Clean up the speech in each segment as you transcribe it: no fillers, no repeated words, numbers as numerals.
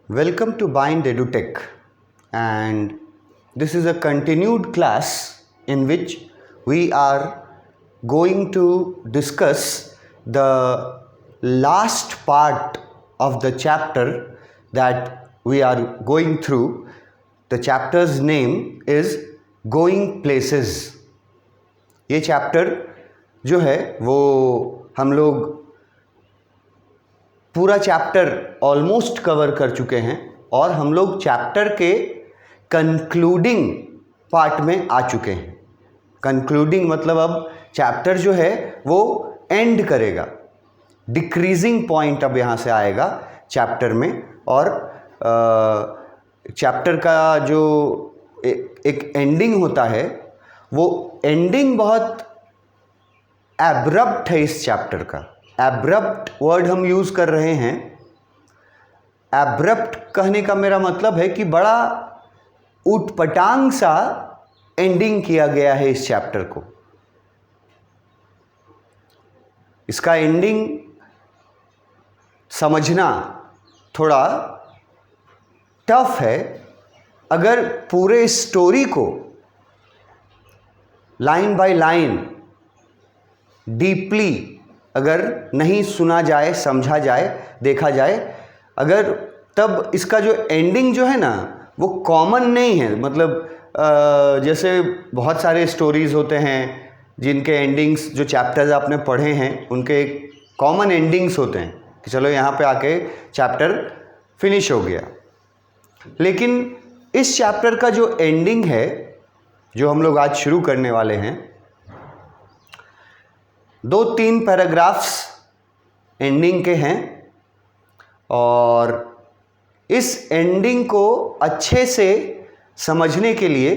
Welcome to Bind EduTech, and this is a continued class in which we are going to discuss the last part of the chapter that we are going through. The chapter's name is Going Places. ये chapter जो है वो हम लोग पूरा chapter almost cover कर चुके हैं और हम लोग चैप्टर के कंक्लूडिंग पार्ट में आ चुके हैं। कंक्लूडिंग मतलब अब चैप्टर जो है वो एंड करेगा, डिक्रीजिंग पॉइंट अब यहाँ से आएगा चैप्टर में। और चैप्टर का जो एक एंडिंग होता है वो एंडिंग बहुत एब्रप्ट है इस चैप्टर का। एब्रप्ट वर्ड हम यूज़ कर रहे हैं। एब्रप्ट कहने का मेरा मतलब है कि बड़ा उटपटांग सा एंडिंग किया गया है इस चैप्टर को। इसका एंडिंग समझना थोड़ा टफ है। अगर पूरे स्टोरी को लाइन बाय लाइन डीपली अगर नहीं सुना जाए, समझा जाए, देखा जाए, अगर तब इसका जो एंडिंग जो है ना वो कॉमन नहीं है। मतलब जैसे बहुत सारे स्टोरीज़ होते हैं जिनके एंडिंग्स, जो चैप्टर्स आपने पढ़े हैं उनके कॉमन एंडिंग्स होते हैं कि चलो यहाँ पे आके चैप्टर फिनिश हो गया। लेकिन इस चैप्टर का जो एंडिंग है, जो हम लोग आज शुरू करने वाले हैं, 2-3 पैराग्राफ्स एंडिंग के हैं और इस एंडिंग को अच्छे से समझने के लिए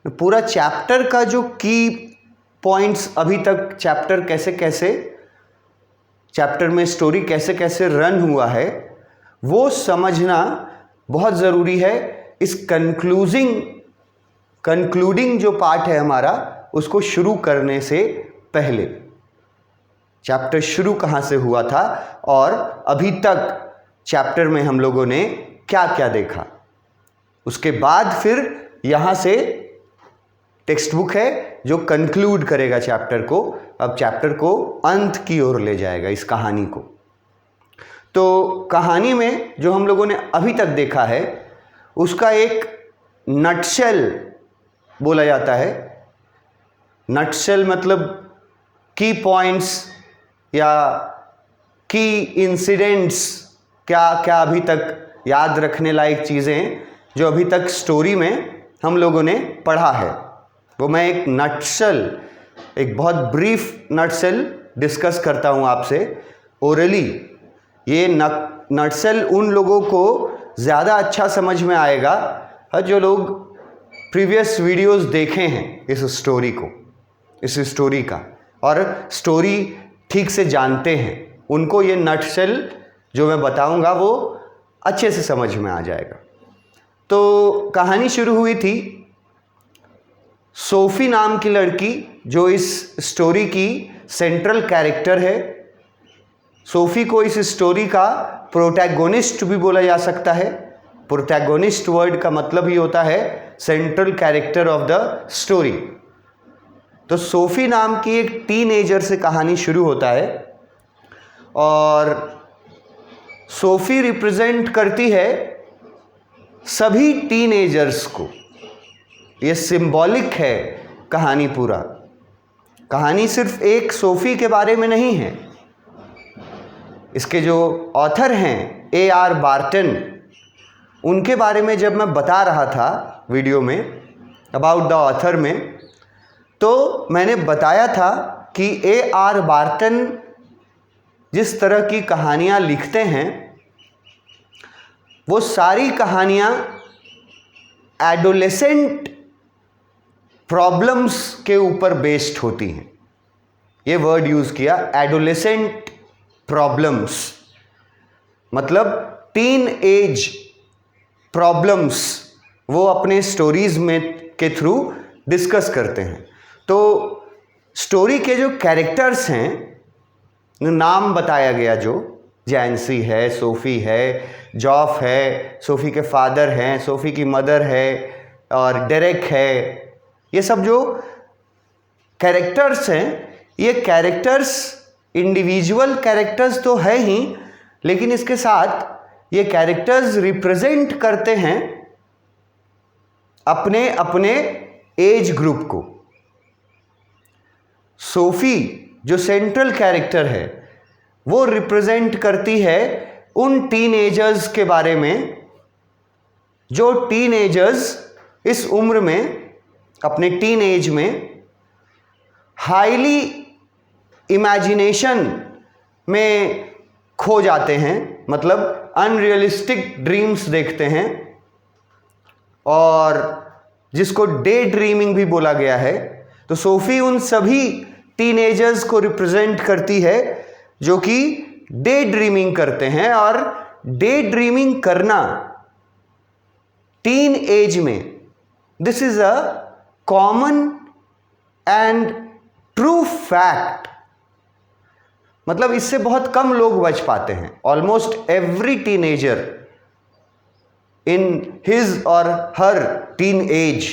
पूरा चैप्टर का जो की पॉइंट्स, अभी तक चैप्टर कैसे कैसे, चैप्टर में स्टोरी कैसे कैसे रन हुआ है, वो समझना बहुत ज़रूरी है। इस कंक्लूडिंग जो पार्ट है हमारा, उसको शुरू करने से पहले चैप्टर शुरू कहाँ से हुआ था और अभी तक चैप्टर में हम लोगों ने क्या क्या देखा, उसके बाद फिर यहाँ से टेक्स्ट बुक है जो कंक्लूड करेगा चैप्टर को। अब चैप्टर को अंत की ओर ले जाएगा इस कहानी को। तो कहानी में जो हम लोगों ने अभी तक देखा है उसका एक नटशेल बोला जाता है। नटशेल मतलब की पॉइंट्स या की इंसिडेंट्स, क्या क्या अभी तक याद रखने लायक चीज़ें जो अभी तक स्टोरी में हम लोगों ने पढ़ा है, वो मैं एक नटशेल, एक बहुत ब्रीफ नटशेल डिस्कस करता हूँ आपसे ओरली। ये नटशेल उन लोगों को ज़्यादा अच्छा समझ में आएगा जो लोग प्रीवियस वीडियोस देखे हैं इस स्टोरी को, इस स्टोरी का, और स्टोरी ठीक से जानते हैं। उनको ये नटशेल जो मैं बताऊंगा वो अच्छे से समझ में आ जाएगा। तो कहानी शुरू हुई थी सोफी नाम की लड़की, जो इस स्टोरी की सेंट्रल कैरेक्टर है। सोफी को इस स्टोरी का प्रोटैगोनिस्ट भी बोला जा सकता है। प्रोटैगोनिस्ट वर्ड का मतलब ही होता है central character of the story. तो सोफी नाम की एक टीनेजर से कहानी शुरू होता है और सोफी रिप्रेजेंट करती है सभी टीनेजर्स को। ये सिंबॉलिक है कहानी पूरा। कहानी सिर्फ एक सोफी के बारे में नहीं है। इसके जो ऑथर हैं A.R. बार्टन, उनके बारे में जब मैं बता रहा था वीडियो में अबाउट द ऑथर में, तो मैंने बताया था कि A.R. बार्टन जिस तरह की कहानियाँ लिखते हैं वो सारी कहानियाँ एडोलेसेंट प्रॉब्लम्स के ऊपर बेस्ड होती हैं। ये वर्ड यूज़ किया, एडोलेसेंट प्रॉब्लम्स, मतलब टीन एज प्रॉब्लम्स वो अपने स्टोरीज़ में के थ्रू डिस्कस करते हैं। तो स्टोरी के जो कैरेक्टर्स हैं, नाम बताया गया, जो जैंसी है, सोफ़ी है, जॉफ है, सोफ़ी के फादर हैं, सोफ़ी की मदर है और डेरेक है। ये सब जो कैरेक्टर्स हैं, ये कैरेक्टर्स इंडिविजुअल कैरेक्टर्स तो है ही, लेकिन इसके साथ ये कैरेक्टर्स रिप्रेजेंट करते हैं अपने अपने एज ग्रुप को। सोफ़ी जो सेंट्रल कैरेक्टर है वो रिप्रेजेंट करती है उन टीनेजर्स के बारे में जो टीनेजर्स इस उम्र में, अपने टीन एज में हाईली इमेजिनेशन में खो जाते हैं, मतलब अनरियलिस्टिक ड्रीम्स देखते हैं, और जिसको डे ड्रीमिंग भी बोला गया है। तो सोफ़ी उन सभी टीनेजर्स को रिप्रेजेंट करती है जो कि डे ड्रीमिंग करते हैं, और डे ड्रीमिंग करना टीन एज में, this is a common and true fact. मतलब इससे बहुत कम लोग बच पाते हैं। Almost every teenager in his और हर टीन एज,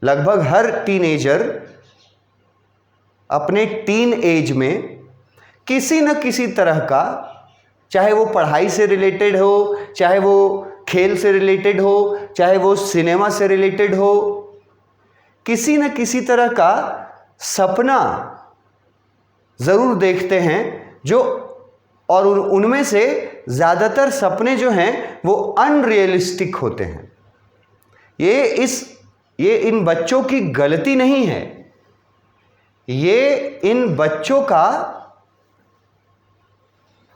लगभग हर टीनेजर अपने टीन एज में किसी न किसी तरह का, चाहे वो पढ़ाई से रिलेटेड हो, चाहे वो खेल से रिलेटेड हो, चाहे वो सिनेमा से रिलेटेड हो, किसी न किसी तरह का सपना ज़रूर देखते हैं जो, और उनमें से ज़्यादातर सपने जो हैं वो अनरियलिस्टिक होते हैं। ये इन बच्चों की गलती नहीं है, ये इन बच्चों का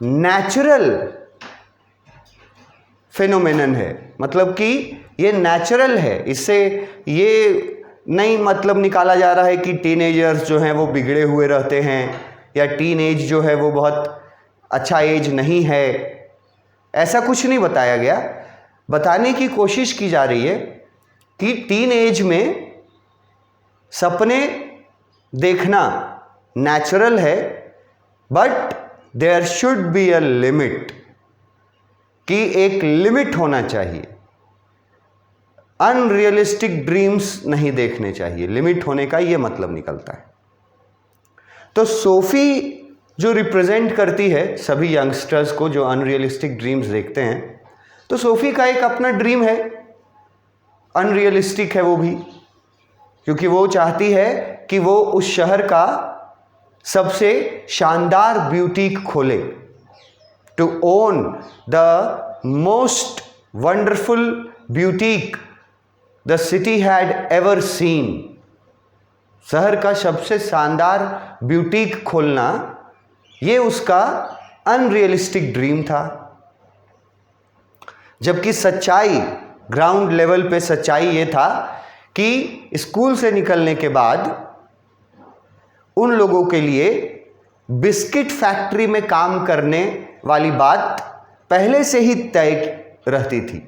नेचुरल फिनोमेनन है। मतलब कि ये नेचुरल है, इससे ये नहीं मतलब निकाला जा रहा है कि टीनेजर्स जो हैं वो बिगड़े हुए रहते हैं, या टीन एज जो है वो बहुत अच्छा एज नहीं है। ऐसा कुछ नहीं बताया गया। बताने की कोशिश की जा रही है कि टीन एज में सपने देखना नेचुरल है, but there should be a limit, कि एक लिमिट होना चाहिए। अनरियलिस्टिक ड्रीम्स नहीं देखने चाहिए। लिमिट होने का ये मतलब निकलता है। तो सोफ़ी जो रिप्रेजेंट करती है सभी यंगस्टर्स को जो अनरियलिस्टिक ड्रीम्स देखते हैं, तो सोफ़ी का एक अपना ड्रीम है, अनरियलिस्टिक है वो भी, क्योंकि वो चाहती है कि वो उस शहर का सबसे शानदार ब्यूटीक खोले, to own the most wonderful boutique the city had ever seen. शहर का सबसे शानदार ब्यूटीक खोलना, ये उसका अनरियलिस्टिक ड्रीम था। जबकि सच्चाई, ग्राउंड लेवल पे सच्चाई ये था कि स्कूल से निकलने के बाद उन लोगों के लिए बिस्किट फैक्ट्री में काम करने वाली बात पहले से ही तय रहती थी।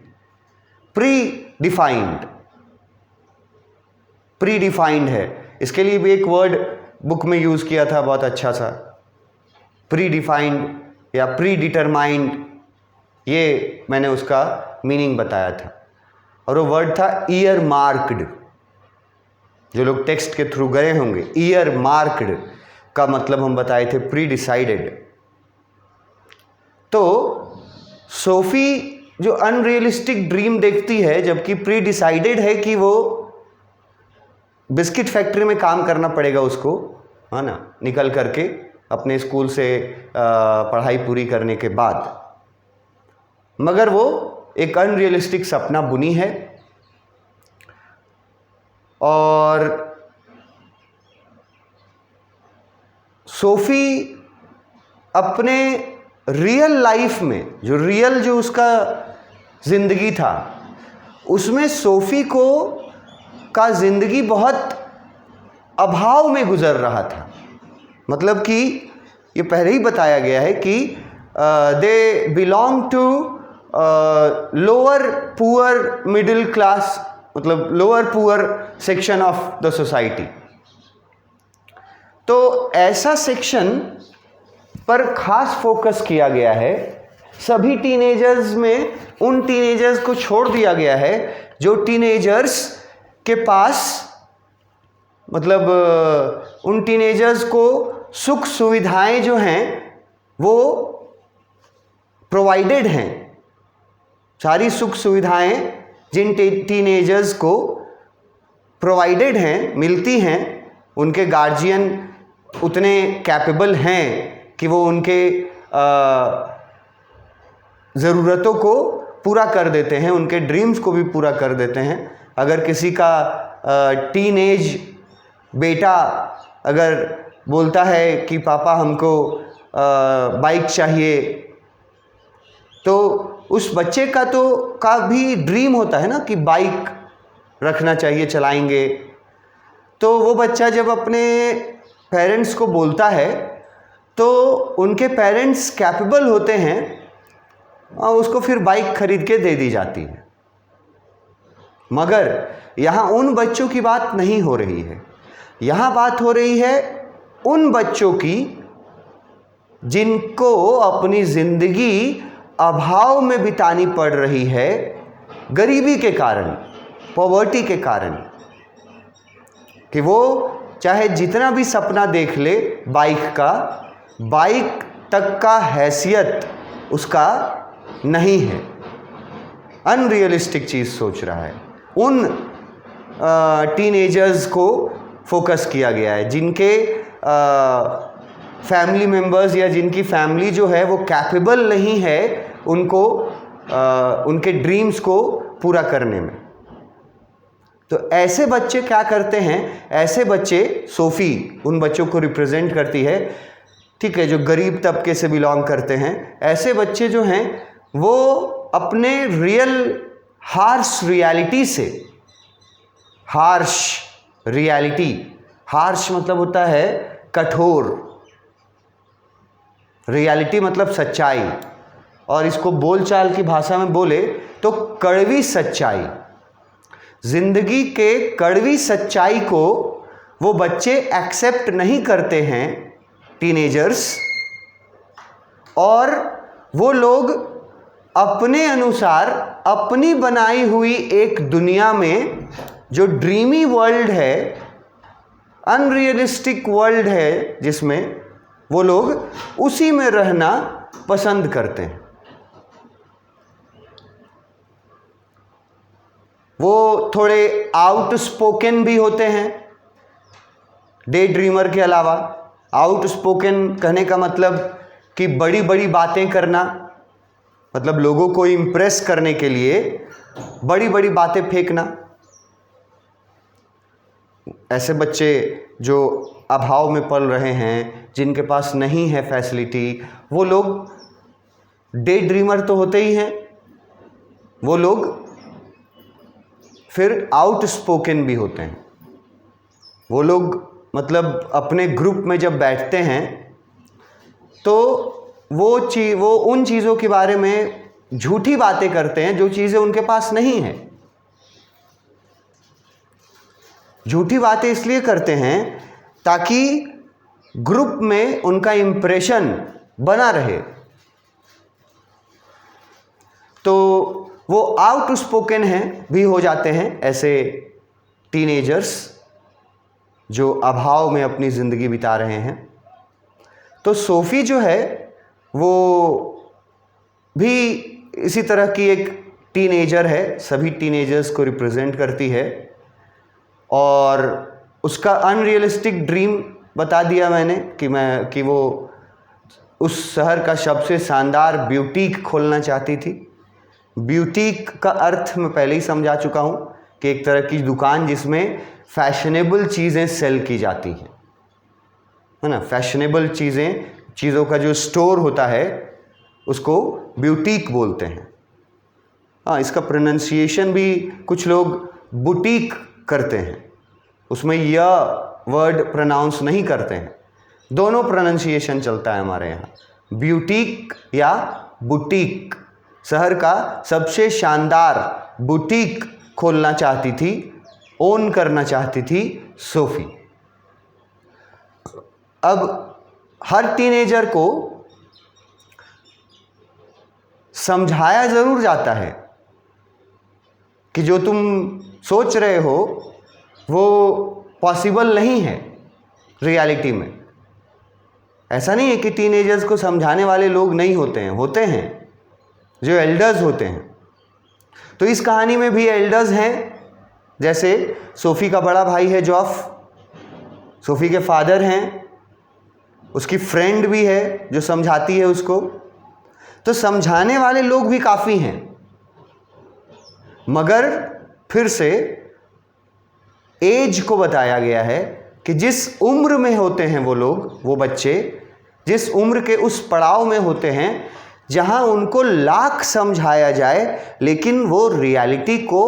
प्री डिफाइंड है। इसके लिए भी एक वर्ड बुक में यूज़ किया था बहुत अच्छा सा, प्री डिफाइंड या प्री डिटरमाइंड, ये मैंने उसका मीनिंग बताया था। और वो वर्ड था ईयर मार्क्ड। जो लोग टेक्स्ट के थ्रू गए होंगे, ईयर मार्क्ड का मतलब हम बताए थे प्री डिसाइडेड। तो सोफ़ी जो अनरियलिस्टिक ड्रीम देखती है, जबकि प्री डिसाइडेड है कि वो बिस्किट फैक्ट्री में काम करना पड़ेगा उसको, है ना, निकल करके अपने स्कूल से पढ़ाई पूरी करने के बाद, मगर वो एक अनरियलिस्टिक सपना बुनी है। और सोफ़ी अपने रियल लाइफ में, जो उसका ज़िंदगी था, उसमें सोफ़ी को का ज़िंदगी बहुत अभाव में गुजर रहा था। मतलब कि ये पहले ही बताया गया है कि they belong to lower poor middle class, मतलब lower poor section of the society. तो ऐसा सेक्शन पर खास फोकस किया गया है। सभी टीनेजर्स में उन टीनेजर्स को छोड़ दिया गया है जो टीनेजर्स के पास मतलब उन टीनेजर्स को सुख सुविधाएं जो हैं वो प्रोवाइडेड हैं। सारी सुख सुविधाएं जिन टीनेजर्स को प्रोवाइडेड हैं, मिलती हैं, उनके गार्जियन उतने कैपेबल हैं कि वो उनके ज़रूरतों को पूरा कर देते हैं, उनके ड्रीम्स को भी पूरा कर देते हैं। अगर किसी का टीनेज बेटा अगर बोलता है कि पापा हमको बाइक चाहिए, तो उस बच्चे का भी ड्रीम होता है ना कि बाइक रखना चाहिए, चलाएंगे। तो वो बच्चा जब अपने पेरेंट्स को बोलता है तो उनके पेरेंट्स कैपेबल होते हैं और उसको फिर बाइक खरीद के दे दी जाती है। मगर यहाँ उन बच्चों की बात नहीं हो रही है, यहाँ बात हो रही है उन बच्चों की जिनको अपनी ज़िंदगी अभाव में बितानी पड़ रही है, गरीबी के कारण, पॉवर्टी के कारण, कि वो चाहे जितना भी सपना देख ले बाइक का, बाइक तक का हैसियत उसका नहीं है, अनरियलिस्टिक चीज़ सोच रहा है। उन टीनेजर्स को फोकस किया गया है जिनके फैमिली मेम्बर्स या जिनकी फैमिली जो है वो कैपेबल नहीं है उनको उनके ड्रीम्स को पूरा करने में। तो ऐसे बच्चे क्या करते हैं, ऐसे बच्चे, सोफ़ी उन बच्चों को रिप्रेजेंट करती है, ठीक है, जो गरीब तबके से बिलोंग करते हैं। ऐसे बच्चे जो हैं वो अपने रियल हार्श रियलिटी से, हार्श रियलिटी, हार्श मतलब होता है कठोर, रियलिटी मतलब सच्चाई, और इसको बोलचाल की भाषा में बोले तो कड़वी सच्चाई, जिंदगी के कड़वी सच्चाई को वो बच्चे एक्सेप्ट नहीं करते हैं, टीनेजर्स, और वो लोग अपने अनुसार अपनी बनाई हुई एक दुनिया में, जो ड्रीमी वर्ल्ड है, अनरियलिस्टिक वर्ल्ड है, जिसमें वो लोग उसी में रहना पसंद करते हैं। वो थोड़े आउटस्पोकन भी होते हैं डे ड्रीमर के अलावा। आउटस्पोकन कहने का मतलब कि बड़ी बड़ी बातें करना, मतलब लोगों को इम्प्रेस करने के लिए बड़ी बड़ी बातें फेंकना। ऐसे बच्चे जो अभाव में पल रहे हैं, जिनके पास नहीं है फैसिलिटी, वो लोग डे ड्रीमर तो होते ही हैं, वो लोग फिर आउटस्पोकन भी होते हैं। वो लोग मतलब अपने ग्रुप में जब बैठते हैं तो वो उन चीज़ों के बारे में झूठी बातें करते हैं जो चीज़ें उनके पास नहीं हैं। झूठी बातें इसलिए करते हैं ताकि ग्रुप में उनका इम्प्रेशन बना रहे। तो वो आउटस्पोकन हैं भी हो जाते हैं ऐसे टीनेजर्स जो अभाव में अपनी ज़िंदगी बिता रहे हैं। तो सोफ़ी जो है वो भी इसी तरह की एक टीनेजर है, सभी टीनेजर्स को रिप्रेजेंट करती है, और उसका अनरियलिस्टिक ड्रीम बता दिया मैंने कि वो उस शहर का सबसे शानदार ब्यूटीक खोलना चाहती थी। ब्यूटीक का अर्थ मैं पहले ही समझा चुका हूँ कि एक तरह की दुकान जिसमें फैशनेबल चीज़ें सेल की जाती हैं, है ना। फैशनेबल चीज़ों का जो स्टोर होता है उसको ब्यूटीक बोलते हैं। हाँ, इसका प्रोनंसिएशन भी कुछ लोग बुटीक करते हैं, उसमें यह वर्ड प्रोनाउंस नहीं करते हैं। दोनों प्रोनंसिएशन चलता है हमारे यहाँ, ब्यूटीक या बुटीक। शहर का सबसे शानदार बुटीक खोलना चाहती थी, ओन करना चाहती थी सोफ़ी। अब हर टीनेजर को समझाया ज़रूर जाता है कि जो तुम सोच रहे हो वो पॉसिबल नहीं है रियलिटी में। ऐसा नहीं है कि टीनेजर्स को समझाने वाले लोग नहीं होते हैं, होते हैं, जो एल्डर्स होते हैं। तो इस कहानी में भी एल्डर्स हैं, जैसे सोफ़ी का बड़ा भाई है जॉफ, सोफ़ी के फादर हैं, उसकी फ्रेंड भी है जो समझाती है उसको। तो समझाने वाले लोग भी काफ़ी हैं, मगर फिर से एज को बताया गया है कि जिस उम्र में होते हैं वो लोग, वो बच्चे जिस उम्र के उस पड़ाव में होते हैं जहां उनको लाख समझाया जाए लेकिन वो रियलिटी को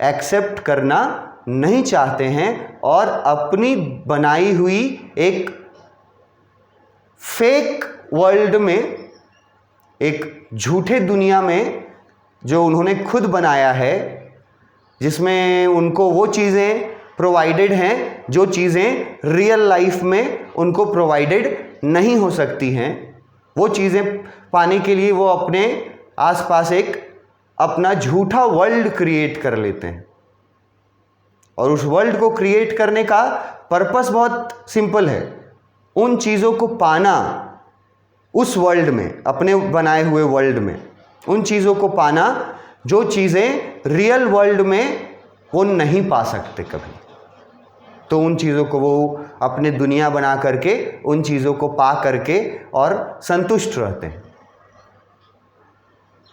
एक्सेप्ट करना नहीं चाहते हैं और अपनी बनाई हुई एक फेक वर्ल्ड में, एक झूठे दुनिया में जो उन्होंने खुद बनाया है, जिसमें उनको वो चीज़ें प्रोवाइडेड हैं जो चीज़ें रियल लाइफ में उनको प्रोवाइडेड नहीं हो सकती हैं, वो चीज़ें पाने के लिए वो अपने आसपास एक अपना झूठा वर्ल्ड क्रिएट कर लेते हैं। और उस वर्ल्ड को क्रिएट करने का पर्पस बहुत सिंपल है, उन चीज़ों को पाना, उस वर्ल्ड में, अपने बनाए हुए वर्ल्ड में उन चीज़ों को पाना जो चीज़ें रियल वर्ल्ड में वो नहीं पा सकते कभी। तो उन चीज़ों को वो अपने दुनिया बना करके उन चीज़ों को पा करके और संतुष्ट रहते हैं।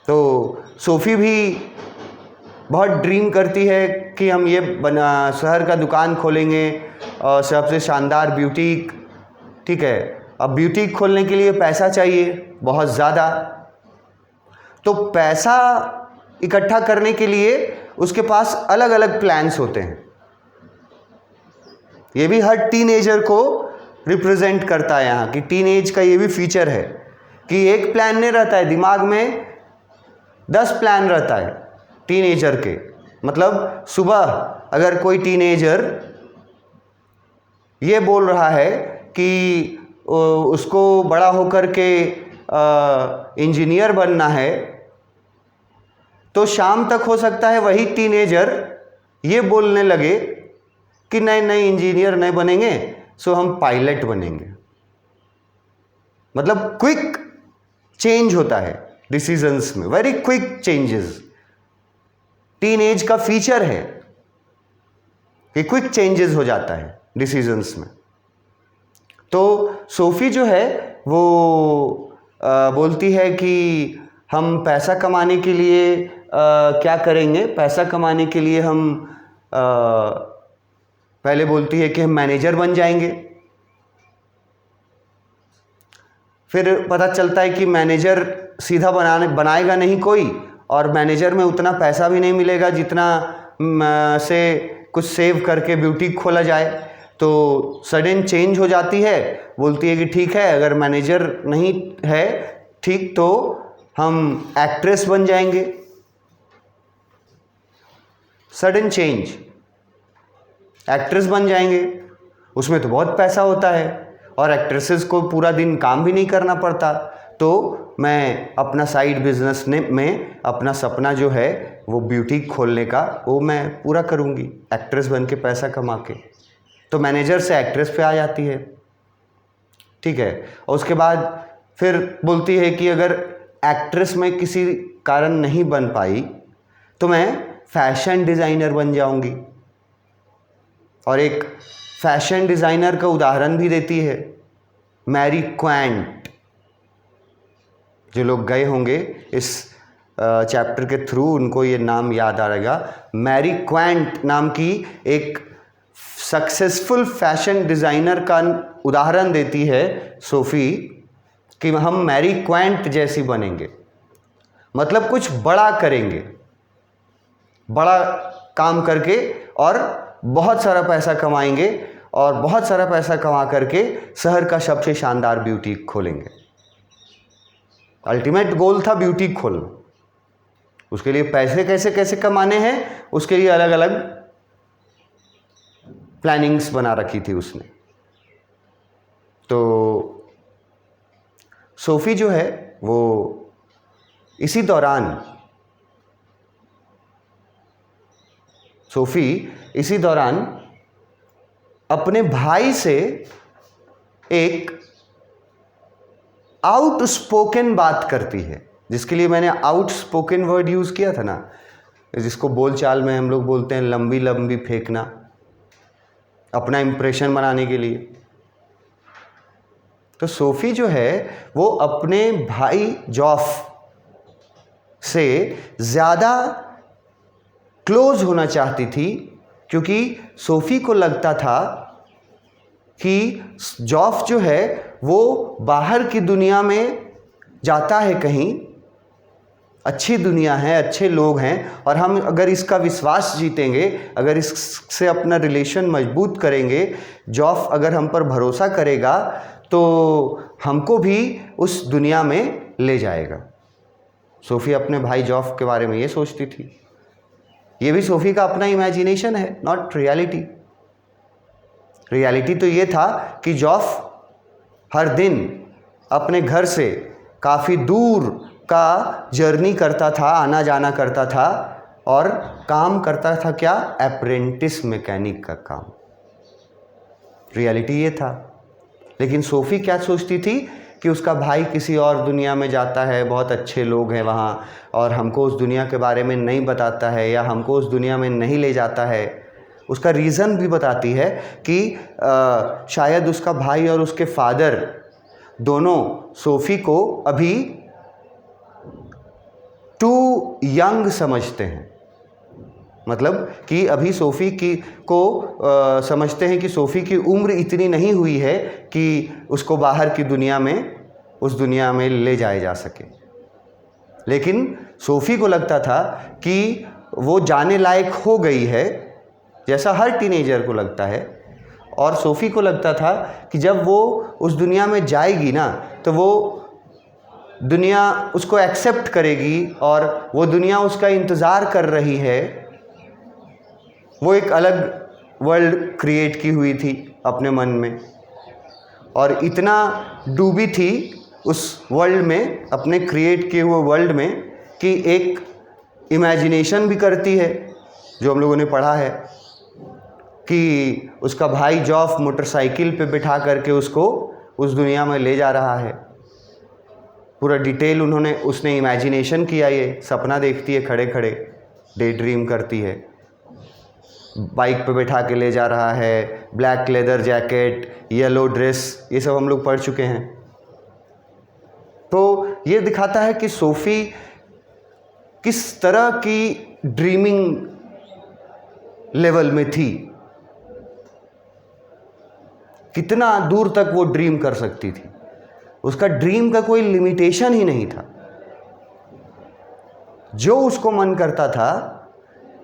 तो सोफ़ी भी बहुत ड्रीम करती है कि हम ये शहर का दुकान खोलेंगे और सबसे शानदार ब्यूटीक, ठीक है। अब ब्यूटीक खोलने के लिए पैसा चाहिए बहुत ज़्यादा, तो पैसा इकट्ठा करने के लिए उसके पास अलग अलग प्लान्स होते हैं। ये भी हर टीनेजर को रिप्रेजेंट करता है यहाँ, कि टीनेज का ये भी फीचर है कि एक प्लान नहीं रहता है दिमाग में, 10 प्लान रहता है टीनेजर के। मतलब सुबह अगर कोई टीनेजर ये बोल रहा है कि उसको बड़ा होकर के इंजीनियर बनना है, तो शाम तक हो सकता है वही टीनेजर ये बोलने लगे कि नहीं नहीं इंजीनियर नहीं बनेंगे, सो हम पायलट बनेंगे। मतलब क्विक चेंज होता है डिसीजंस में, वेरी क्विक चेंजेस। टीनेज का फीचर है कि क्विक चेंजेस हो जाता है डिसीजंस में। तो सोफ़ी जो है वो बोलती है कि हम पैसा कमाने के लिए क्या करेंगे, पैसा कमाने के लिए हम पहले बोलती है कि हम मैनेजर बन जाएंगे। फिर पता चलता है कि मैनेजर सीधा बनाएगा नहीं कोई, और मैनेजर में उतना पैसा भी नहीं मिलेगा जितना से कुछ सेव करके ब्यूटीक खोला जाए। तो सडन चेंज हो जाती है, बोलती है कि ठीक है अगर मैनेजर नहीं है ठीक, तो हम एक्ट्रेस बन जाएंगे। सडन चेंज, एक्ट्रेस बन जाएंगे। उसमें तो बहुत पैसा होता है और एक्ट्रेसेस को पूरा दिन काम भी नहीं करना पड़ता। तो मैं अपना साइड बिजनेस में अपना सपना जो है वो ब्यूटीक खोलने का, वो मैं पूरा करूँगी एक्ट्रेस बन के पैसा कमा के। तो मैनेजर से एक्ट्रेस पे आ जाती है, ठीक है। और उसके बाद फिर बोलती है कि अगर एक्ट्रेस में किसी कारण नहीं बन पाई तो मैं फैशन डिज़ाइनर बन जाऊंगी। और एक फैशन डिज़ाइनर का उदाहरण भी देती है, मैरी क्वांट। जो लोग गए होंगे इस चैप्टर के थ्रू उनको ये नाम याद आ रहेगा। मैरी क्वांट नाम की एक सक्सेसफुल फैशन डिज़ाइनर का उदाहरण देती है सोफ़ी कि हम मैरी क्वांट जैसी बनेंगे। मतलब कुछ बड़ा करेंगे, बड़ा काम करके और बहुत सारा पैसा कमाएंगे, और बहुत सारा पैसा कमा करके शहर का सबसे शानदार ब्यूटीक खोलेंगे। अल्टीमेट गोल था ब्यूटीक खोलना। उसके लिए पैसे कैसे कैसे कमाने हैं उसके लिए अलग अलग प्लानिंग्स बना रखी थी उसने। तो सोफ़ी जो है वो इसी दौरान सोफी इसी दौरान अपने भाई से एक आउटस्पोकन बात करती है, जिसके लिए मैंने आउटस्पोकन वर्ड यूज़ किया था ना, जिसको बोलचाल में हम लोग बोलते हैं लंबी लंबी फेंकना, अपना इंप्रेशन बनाने के लिए। तो सोफी जो है वो अपने भाई जॉफ से ज़्यादा क्लोज होना चाहती थी, क्योंकि सोफी को लगता था कि जॉफ जो है वो बाहर की दुनिया में जाता है, कहीं अच्छी दुनिया है, अच्छे लोग हैं, और हम अगर इसका विश्वास जीतेंगे, अगर इससे अपना रिलेशन मजबूत करेंगे, जॉफ अगर हम पर भरोसा करेगा तो हमको भी उस दुनिया में ले जाएगा। सोफी अपने भाई जॉफ के बारे में ये सोचती थी। ये भी सोफी का अपना इमेजिनेशन है, नॉट रियलिटी। रियलिटी तो ये था कि जॉफ हर दिन अपने घर से काफ़ी दूर का जर्नी करता था, आना जाना करता था, और काम करता था क्या, अप्रेंटिस मैकेनिक का काम। रियलिटी ये था। लेकिन सोफी क्या सोचती थी कि उसका भाई किसी और दुनिया में जाता है, बहुत अच्छे लोग हैं वहाँ, और हमको उस दुनिया के बारे में नहीं बताता है, या हमको उस दुनिया में नहीं ले जाता है। उसका रीज़न भी बताती है कि शायद उसका भाई और उसके फादर दोनों सोफ़ी को अभी टू यंग समझते हैं, मतलब कि अभी सोफ़ी की को समझते हैं कि सोफ़ी की उम्र इतनी नहीं हुई है कि उसको बाहर की दुनिया में, उस दुनिया में ले जाया जा सके। लेकिन सोफ़ी को लगता था कि वो जाने लायक हो गई है, जैसा हर टीनेजर को लगता है। और सोफ़ी को लगता था कि जब वो उस दुनिया में जाएगी ना, तो वो दुनिया उसको एक्सेप्ट करेगी, और वो दुनिया उसका इंतज़ार कर रही है। वो एक अलग वर्ल्ड क्रिएट की हुई थी अपने मन में, और इतना डूबी थी उस वर्ल्ड में, अपने क्रिएट किए हुए वर्ल्ड में, कि एक इमेजिनेशन भी करती है, जो हम लोगों ने पढ़ा है कि उसका भाई जॉफ मोटरसाइकिल पे बिठा करके उसको उस दुनिया में ले जा रहा है। पूरा डिटेल उसने इमेजिनेशन किया, ये सपना देखती है खड़े खड़े, डे ड्रीम करती है। बाइक पे बैठा के ले जा रहा है, black leather jacket, yellow dress, ये सब हम लोग पढ़ चुके हैं। तो ये दिखाता है कि सोफ़ी किस तरह की ड्रीमिंग लेवल में थी, कितना दूर तक वो ड्रीम कर सकती थी। उसका ड्रीम का कोई लिमिटेशन ही नहीं था। जो उसको मन करता था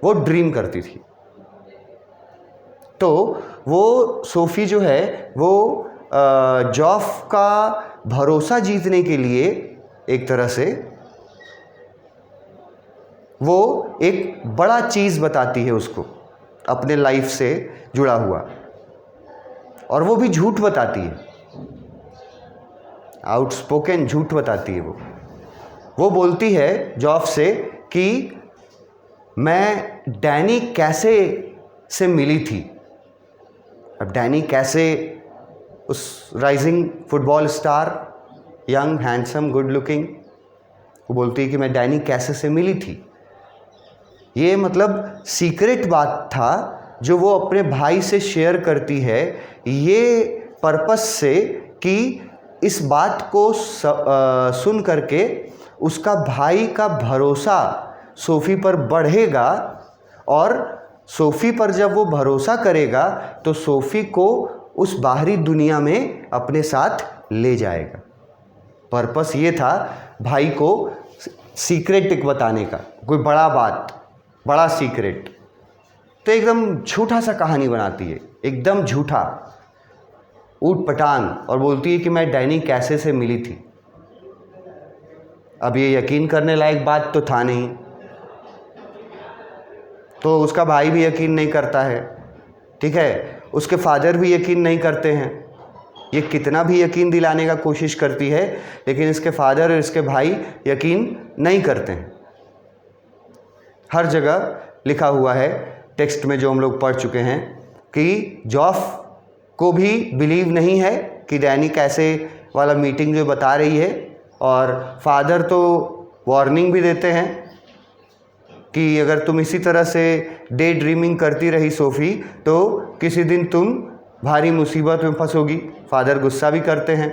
वो ड्रीम करती थी। तो वो सोफ़ी जो है वो जॉफ का भरोसा जीतने के लिए एक तरह से वो एक बड़ा चीज़ बताती है उसको, अपने लाइफ से जुड़ा हुआ, और वो भी झूठ बताती है, आउटस्पोकन झूठ बताती है। वो बोलती है जॉफ से कि मैं डैनी कैसे से मिली थी। अब डैनी कैसे, उस rising football star, young handsome good looking, वो बोलती है कि मैं डैनी कैसे से मिली थी। ये मतलब सीक्रेट बात था जो वो अपने भाई से शेयर करती है, ये पर्पस से कि इस बात को सुन करके उसका भाई का भरोसा सोफ़ी पर बढ़ेगा, और सोफ़ी पर जब वो भरोसा करेगा तो सोफ़ी को उस बाहरी दुनिया में अपने साथ ले जाएगा। पर्पस ये था भाई को सीक्रेट एक बताने का, कोई बड़ा बात, बड़ा सीक्रेट। तो एकदम झूठा सा कहानी बनाती है, एकदम झूठा, ऊट पटांग, और बोलती है कि मैं डैनी कैसे से मिली थी। अब ये यकीन करने लायक बात तो था नहीं, तो उसका भाई भी यकीन नहीं करता है, ठीक है, उसके फादर भी यकीन नहीं करते हैं। ये कितना भी यकीन दिलाने का कोशिश करती है, लेकिन इसके फादर और इसके भाई यकीन नहीं करते हैं। हर जगह लिखा हुआ है टेक्स्ट में जो हम लोग पढ़ चुके हैं कि जॉफ को भी बिलीव नहीं है कि डैनी कैसे वाला मीटिंग जो बता रही है, और फादर तो वार्निंग भी देते हैं कि अगर तुम इसी तरह से डे ड्रीमिंग करती रही सोफ़ी तो किसी दिन तुम भारी मुसीबत में फंसोगी। फादर गुस्सा भी करते हैं।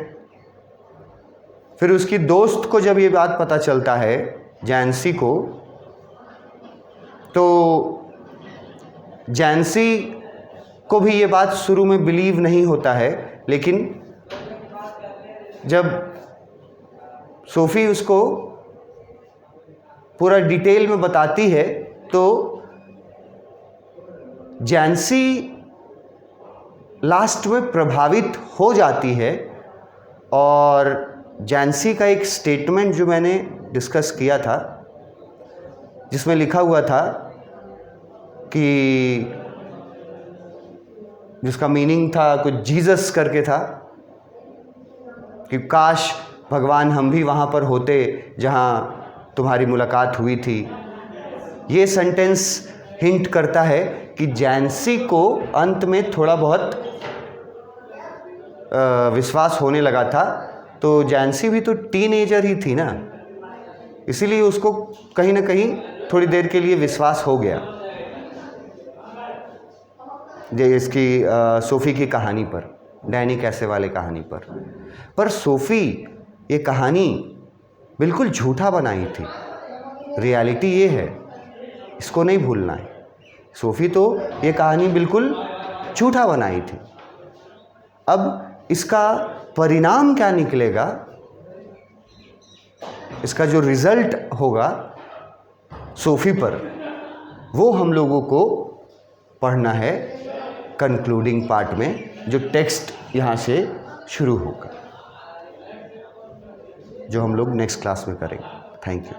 फिर उसकी दोस्त को जब ये बात पता चलता है, जैंसी को, तो जैंसी को भी ये बात शुरू में बिलीव नहीं होता है, लेकिन जब सोफ़ी उसको पूरा डिटेल में बताती है तो जैंसी लास्ट में प्रभावित हो जाती है। और जैंसी का एक स्टेटमेंट जो मैंने डिस्कस किया था, जिसमें लिखा हुआ था कि जिसका मीनिंग था कुछ जीसस करके था, कि काश भगवान हम भी वहाँ पर होते जहाँ तुम्हारी मुलाकात हुई थी। ये सेंटेंस हिंट करता है कि जैंसी को अंत में थोड़ा बहुत विश्वास होने लगा था। तो जैंसी भी तो टीनेजर ही थी ना, इसीलिए उसको कहीं ना कहीं थोड़ी देर के लिए विश्वास हो गया इसकी सोफ़ी की कहानी पर, डैनी कैसे वाले कहानी पर सोफ़ी ये कहानी बिल्कुल झूठा बनाई थी। रियलिटी ये है, इसको नहीं भूलना है। सोफ़ी तो ये कहानी बिल्कुल झूठा बनाई थी। अब इसका परिणाम क्या निकलेगा, इसका जो रिज़ल्ट होगा सोफ़ी पर, वो हम लोगों को पढ़ना है कंक्लूडिंग पार्ट में, जो टेक्स्ट यहाँ से शुरू होगा, जो हम लोग नेक्स्ट क्लास में करेंगे। Thank you.